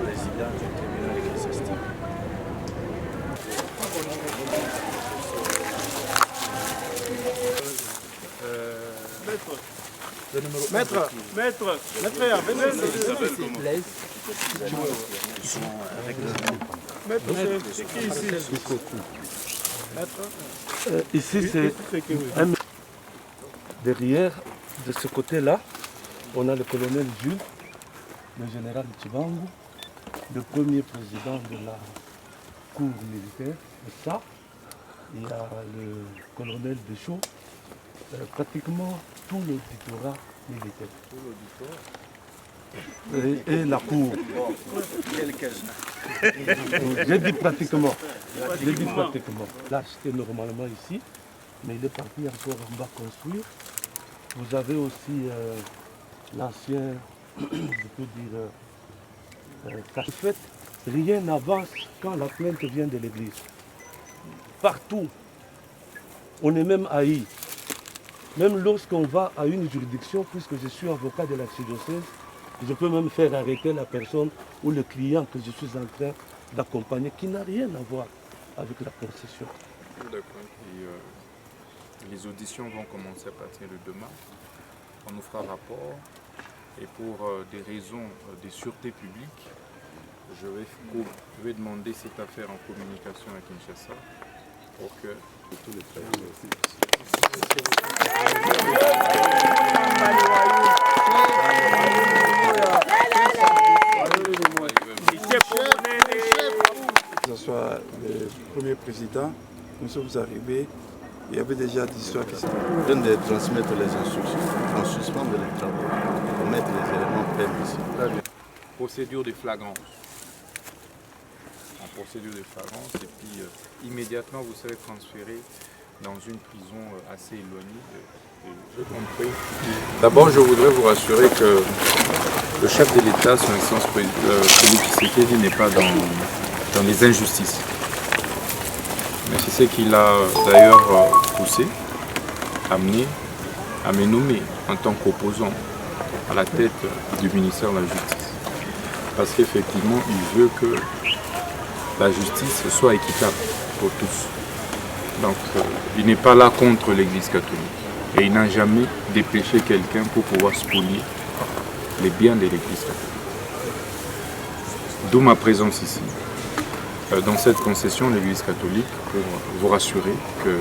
président du tribunal ecclésiastique. Maître, c'est qui ici? Ici, c'est un... Derrière, de ce côté-là, on a le colonel Jules, le général Tchibangu, le premier président de la cour militaire. Et ça, il y a le colonel Deschaux, pratiquement tout l'auditorat militaire. Et la cour. J'ai dit pratiquement. Là, c'était normalement ici, mais il est parti encore en bas construire. Vous avez aussi l'ancien, je peux dire, en fait, rien n'avance quand la plainte vient de l'église. Partout, on est même haï. Même lorsqu'on va à une juridiction, puisque je suis avocat de l'archidiocèse, je peux même faire arrêter la personne ou le client que je suis en train d'accompagner, qui n'a rien à voir avec la concession. D'accord. Et les auditions vont commencer à partir de demain. On nous fera rapport. Et pour des raisons de sûreté publique, je vais demander cette affaire en communication à Kinshasa pour que tous les frères que ce soit le premier président, nous sommes arrivés, il y avait déjà des histoires qui s'étaient... On vient de transmettre les instructions, on suspend les travaux, pour mettre les éléments permis. Très bien. Procédure de flagrance. En procédure de flagrance, et puis immédiatement vous serez transféré dans une prison assez éloignée. J'ai compris. D'abord, je voudrais vous rassurer que le chef de l'État, son Excellence Félix Tshisekedi, n'est pas dans les injustices. Mais c'est ce qu'il a d'ailleurs poussé, amené à me nommer en tant qu'opposant à la tête du ministère de la Justice. Parce qu'effectivement, il veut que la justice soit équitable pour tous. Donc, il n'est pas là contre l'Église catholique. Et il n'a jamais dépêché quelqu'un pour pouvoir spolier les biens de l'Église catholique. D'où ma présence ici, dans cette concession de l'Église catholique, pour vous rassurer que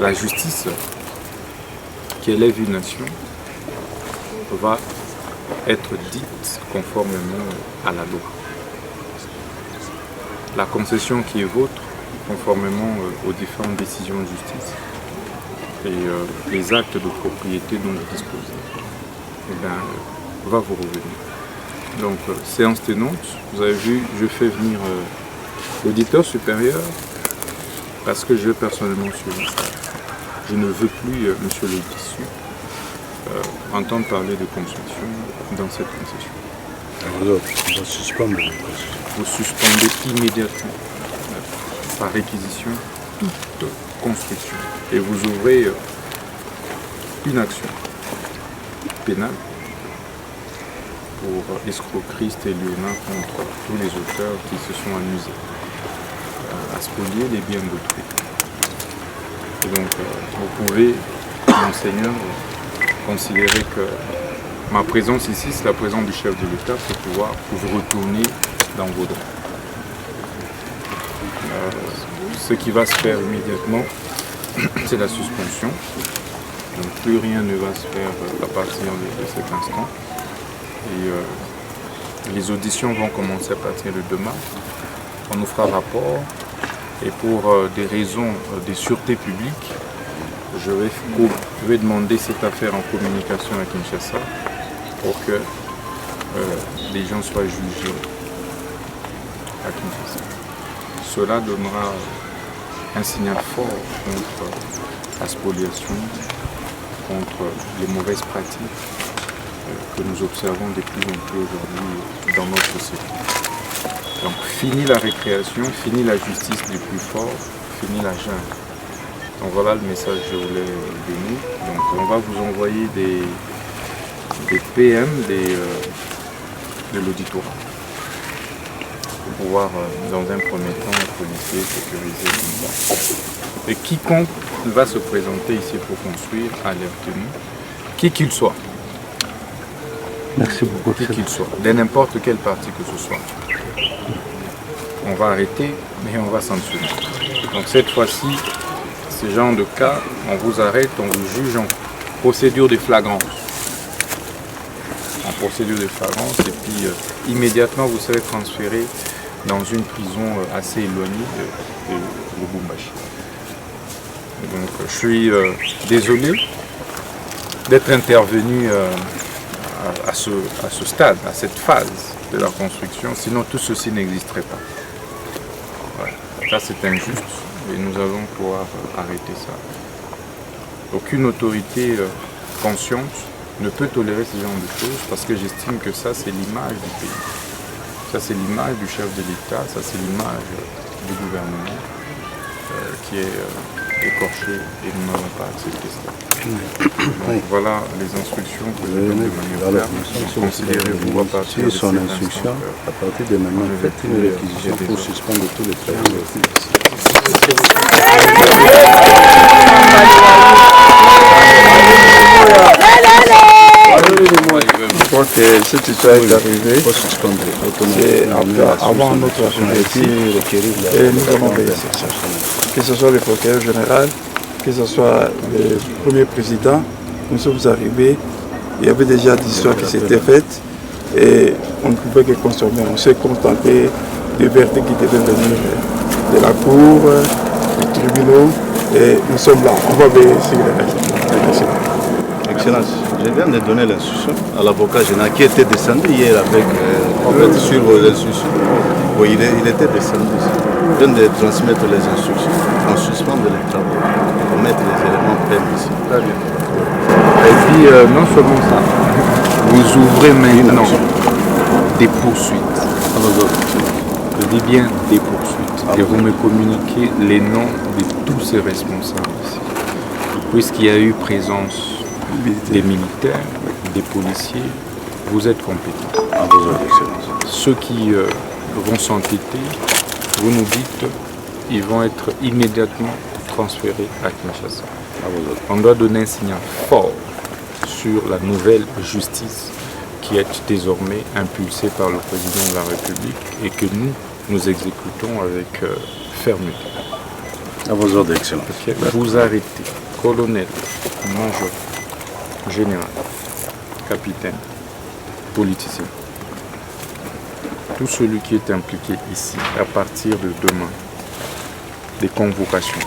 la justice qui élève une nation va être dite conformément à la loi. La concession qui est vôtre, conformément aux différentes décisions de justice et les actes de propriété dont vous disposez, va vous revenir. Donc, séance tenante, vous avez vu, je fais venir l'auditeur supérieur parce que je personnellement suis là. Je ne veux plus, monsieur le tissu, entendre parler de construction dans cette concession. Alors, on va suspendre les concessions. Vous suspendez immédiatement, par réquisition, toute construction. Et vous ouvrez une action pénale pour escroquerie stélionnant contre tous les auteurs qui se sont amusés à spolier les biens d'autrui. Et donc, vous pouvez, monseigneur, considérer que ma présence ici, c'est la présence du chef de l'État pour pouvoir vous retourner dans vos droits. Ce qui va se faire immédiatement, c'est la suspension. Donc plus rien ne va se faire à partir de cet instant. Et les auditions vont commencer à partir de demain. On nous fera rapport. Et pour des raisons de sûreté publique, je vais demander cette affaire en communication à Kinshasa pour que les gens soient jugés à Kinshasa. Cela donnera un signal fort contre la spoliation, contre les mauvaises pratiques que nous observons de plus en plus aujourd'hui dans notre société. Donc fini la récréation, fini la justice du plus fort, fini la jungle. Donc voilà le message que je voulais donner. Donc on va vous envoyer des PM de l'auditorat pour pouvoir dans un premier temps policier sécuriser tout ça. Et quiconque va se présenter ici pour construire à l'air tenu, qui qu'il soit. Merci beaucoup. Qui qu'il soit, de n'importe quel parti que ce soit. On va arrêter, mais on va censurer. Donc cette fois-ci, ce genre de cas, on vous arrête, on vous juge en procédure de flagrance. En procédure de flagrance, et puis immédiatement vous serez transféré dans une prison assez éloignée de Lubumbashi. Donc je suis désolé d'être intervenu à ce stade, à cette phase de la construction, sinon tout ceci n'existerait pas. Voilà. Ça c'est injuste et nous allons pouvoir arrêter ça. Aucune autorité consciente ne peut tolérer ce genre de choses parce que j'estime que ça c'est l'image du pays. Ça c'est l'image du chef de l'État, ça c'est l'image du gouvernement qui est écorché et nous n'avons pas accepté ça. Donc voilà les instructions que je donne de manière claire. Considérez-vous à partir de son instruction, à partir de maintenant, faites une réquisition pour suspendre tous les travaux. Je crois que cette histoire est arrivée avant notre arrivée et nous avons veillé sur ça. Que ce soit le procureur général, que ce soit le premier président, nous sommes arrivés, il y avait déjà des histoires qui s'étaient faites et on ne pouvait que consommer. On s'est contenté des verdicts qui devaient venir de la cour, du tribunal et nous sommes là. On va veiller sur les règles. Excellence, je viens de donner l'instruction à l'avocat général qui était descendu hier avec, sur vos instructions. Oui, il était descendu ici. Je viens de transmettre les instructions en suspendre les travaux pour mettre les éléments pleins ici. Très bien. Et puis non seulement ça, vous ouvrez maintenant des poursuites. Je dis bien des poursuites. Et vous me communiquez les noms de tous ces responsables ici. Puisqu'il y a eu présence des militaires, des policiers, vous êtes compétents. À vos ordres, Excellence. Ceux qui vont s'entêter, vous nous dites, ils vont être immédiatement transférés à Kinshasa. À vos ordres. On doit donner un signal fort sur la nouvelle justice qui est désormais impulsée par le président de la République et que nous exécutons avec fermeté. À vos ordres, Excellence. Okay. Vous arrêtez, colonel, major, général, capitaine, politicien. Tout celui qui est impliqué ici, à partir de demain, des convocations.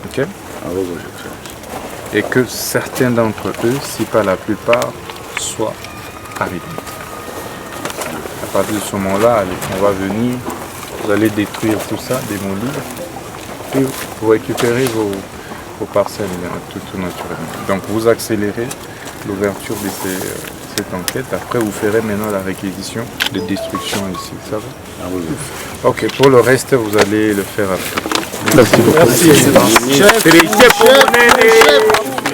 Ok? À vos ordres, Excellence. Et que certains d'entre eux, si pas la plupart, soient arrêtés. À partir de ce moment-là, on va venir, vous allez détruire tout ça, démolir, puis vous récupérez vos parcelles tout naturellement. Donc vous accélérez l'ouverture de cette enquête. Après, vous ferez maintenant la réquisition de destruction ici. Ça va? Ok, pour le reste, vous allez le faire après. Merci beaucoup. Je suis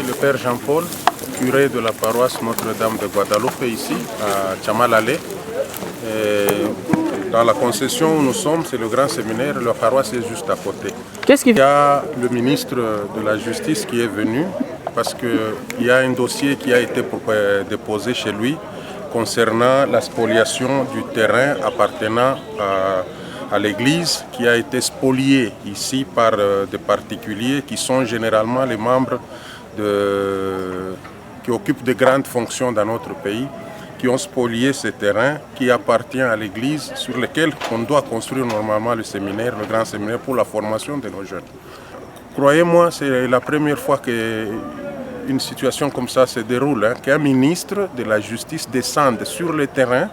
le père Jean-Paul, curé de la paroisse Notre-Dame de Guadalupe ici, à Chamalale. Dans la concession où nous sommes, c'est le grand séminaire, la paroisse est juste à côté. Il y a le ministre de la Justice qui est venu parce qu'il y a un dossier qui a été déposé chez lui concernant la spoliation du terrain appartenant à l'église qui a été spolié ici par des particuliers qui sont généralement les membres qui occupent de grandes fonctions dans notre pays, qui ont spolié ce terrain qui appartient à l'église sur lequel on doit construire normalement le séminaire, le grand séminaire pour la formation de nos jeunes. Croyez-moi, c'est la première fois qu'une situation comme ça se déroule, qu'un ministre de la Justice descende sur le terrain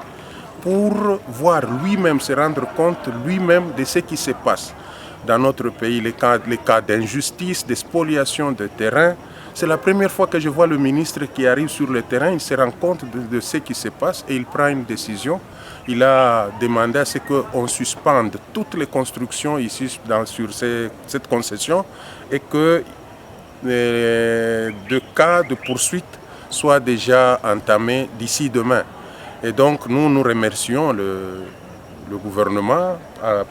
pour voir lui-même, se rendre compte lui-même de ce qui se passe. dans notre pays, les cas d'injustice, de spoliation de terrain. C'est la première fois que je vois le ministre qui arrive sur le terrain, il se rend compte de ce qui se passe et il prend une décision. Il a demandé à ce qu'on suspende toutes les constructions ici sur cette concession et que de cas de poursuite soient déjà entamés d'ici demain. Et donc nous remercions le gouvernement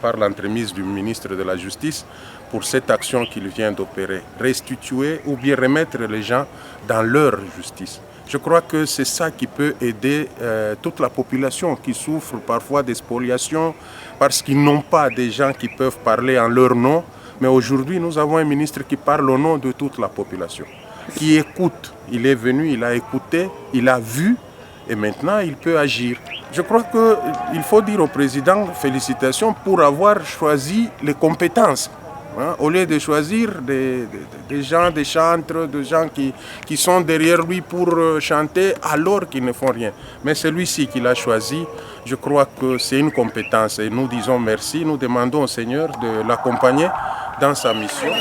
par l'entremise du ministre de la Justice pour cette action qu'il vient d'opérer, restituer ou bien remettre les gens dans leur justice. Je crois que c'est ça qui peut aider toute la population qui souffre parfois des spoliations parce qu'ils n'ont pas des gens qui peuvent parler en leur nom. Mais aujourd'hui, nous avons un ministre qui parle au nom de toute la population, qui écoute. Il est venu, il a écouté, il a vu et maintenant il peut agir. Je crois qu'il faut dire au président félicitations pour avoir choisi les compétences. Au lieu de choisir des gens, des chantres, des gens qui sont derrière lui pour chanter alors qu'ils ne font rien. Mais celui-ci qu'il a choisi, je crois que c'est une compétence et nous disons merci, nous demandons au Seigneur de l'accompagner dans sa mission.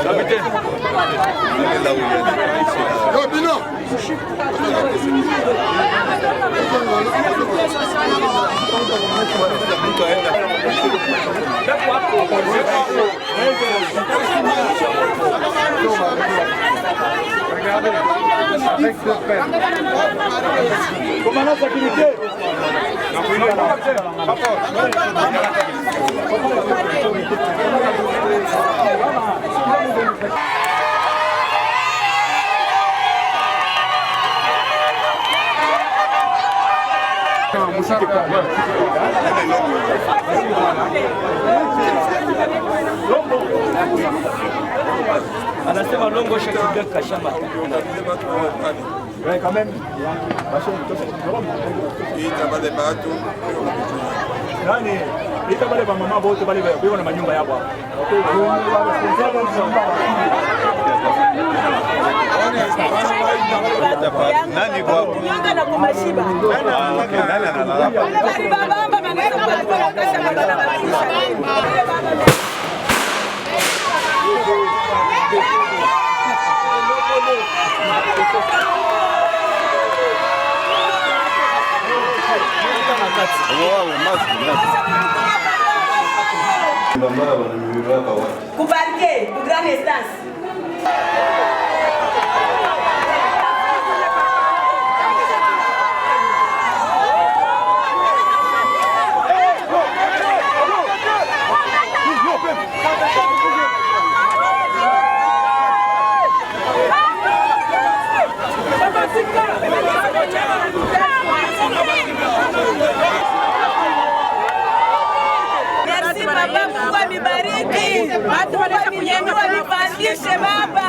Capitaine Commandant sécurité. Anasema longo shakibia kashamba. Ouais, quand même. Nani? Ita bale ba mama bote bale ba na manyumba yabo. Nani kwa Nyanga na kumashiba. nani analala? Bali baba maneno kwa kashamba bana badilisha. Kubarke, grande instance. Merci baba, Mungu amibariki. Watu wanaponyanyua nipandishe baba.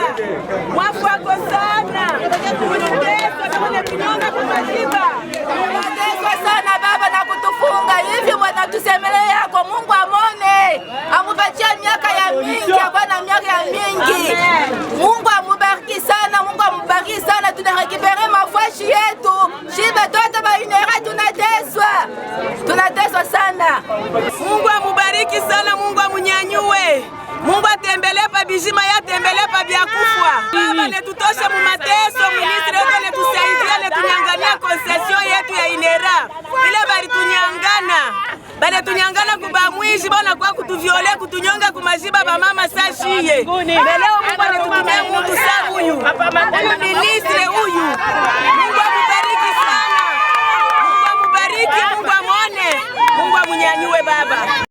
Mwafu wako sana. Unateswa kwenye kinyonga kumaziba. Unateswa sana baba na kutufunga. Hivi mwana tusemelee yako Mungu amone. Amupatia miaka ya mingi, akwana miaka ya mingi. Mungu amubariki sana, Mungu amubariki sana. Tunarekipere mafashi yetu. Shibe tote bainera tunateswa. Tunateswa sana. Mungu amubariki sana, Mungu amunyanyue. Mungu atembelee pa bijima ya tembelee pa bya kufwa. Baba netutoshe mu mateso, ministre wetu netusaidia netunyangania concession yetu ya inera. Ile bali tunyangana. Bale tunyangana kubamwishi bona kwa kutuviole kutunyonga kumajiba ba mama sashiye. Leo Mungu anetutumia mtu sa huyu. Ministre huyu. Mungu amubariki sana. Mungu amubariki, Mungu amone. Mungu amunyanyue baba.